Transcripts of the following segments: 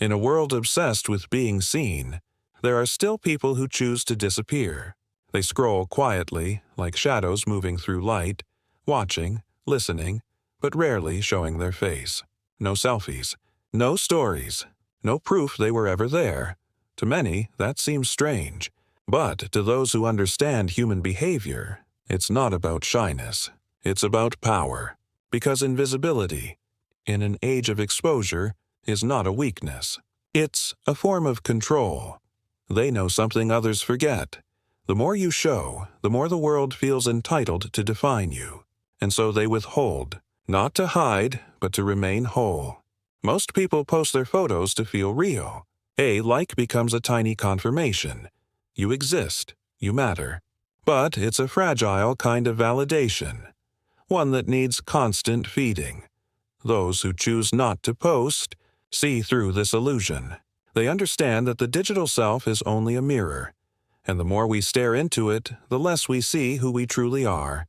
In a world obsessed with being seen, there are still people who choose to disappear. They scroll quietly, like shadows moving through light, watching, listening, but rarely showing their face. No selfies, no stories, no proof they were ever there. To many, that seems strange. But to those who understand human behavior, it's not about shyness. It's about power. Because invisibility, in an age of exposure, is not a weakness. It's a form of control. They know something others forget. The more you show, the more the world feels entitled to define you. And so they withhold, not to hide, but to remain whole. Most people post their photos to feel real. A like becomes a tiny confirmation. You exist, you matter. But it's a fragile kind of validation, one that needs constant feeding. Those who choose not to post see through this illusion. They understand that the digital self is only a mirror, and the more we stare into it, the less we see who we truly are.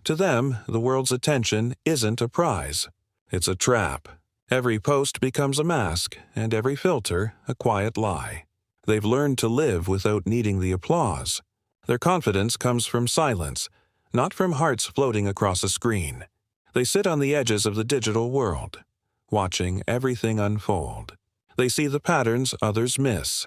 To them, the world's attention isn't a prize. It's a trap. Every post becomes a mask, and every filter a quiet lie. They've learned to live without needing the applause. Their confidence comes from silence, not from hearts floating across a screen. They sit on the edges of the digital world, watching everything unfold. They see the patterns others miss,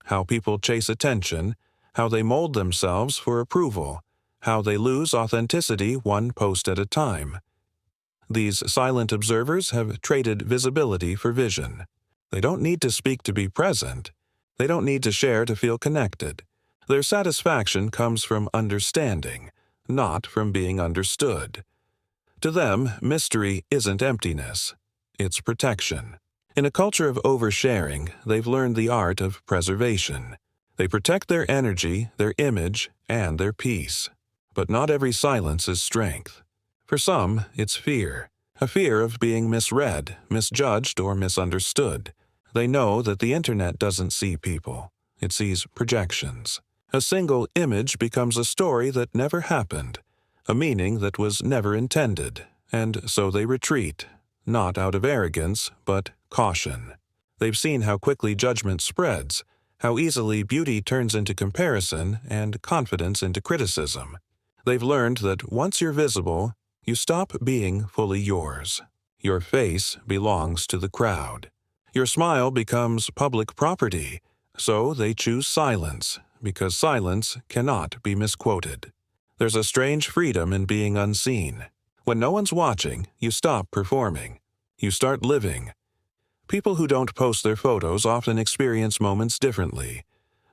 how people chase attention, how they mold themselves for approval, how they lose authenticity one post at a time. These silent observers have traded visibility for vision. They don't need to speak to be present. They don't need to share to feel connected. Their satisfaction comes from understanding, not from being understood. To them, mystery isn't emptiness. It's protection. In a culture of oversharing, they've learned the art of preservation. They protect their energy, their image, and their peace. But not every silence is strength. For some, it's fear. A fear of being misread, misjudged, or misunderstood. They know that the internet doesn't see people. It sees projections. A single image becomes a story that never happened, a meaning that was never intended, and so they retreat, not out of arrogance, but caution. They've seen how quickly judgment spreads, how easily beauty turns into comparison and confidence into criticism. They've learned that once you're visible, you stop being fully yours. Your face belongs to the crowd. Your smile becomes public property, so they choose silence, because silence cannot be misquoted. There's a strange freedom in being unseen. When no one's watching, you stop performing. You start living. People who don't post their photos often experience moments differently,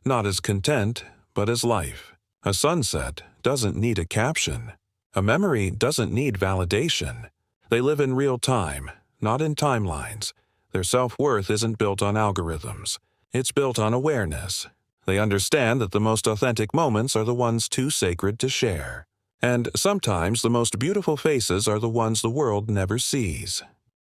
not as content, but as life. A sunset doesn't need a caption. A memory doesn't need validation. They live in real time, not in timelines. Their self-worth isn't built on algorithms. It's built on awareness. They understand that the most authentic moments are the ones too sacred to share. And sometimes the most beautiful faces are the ones the world never sees.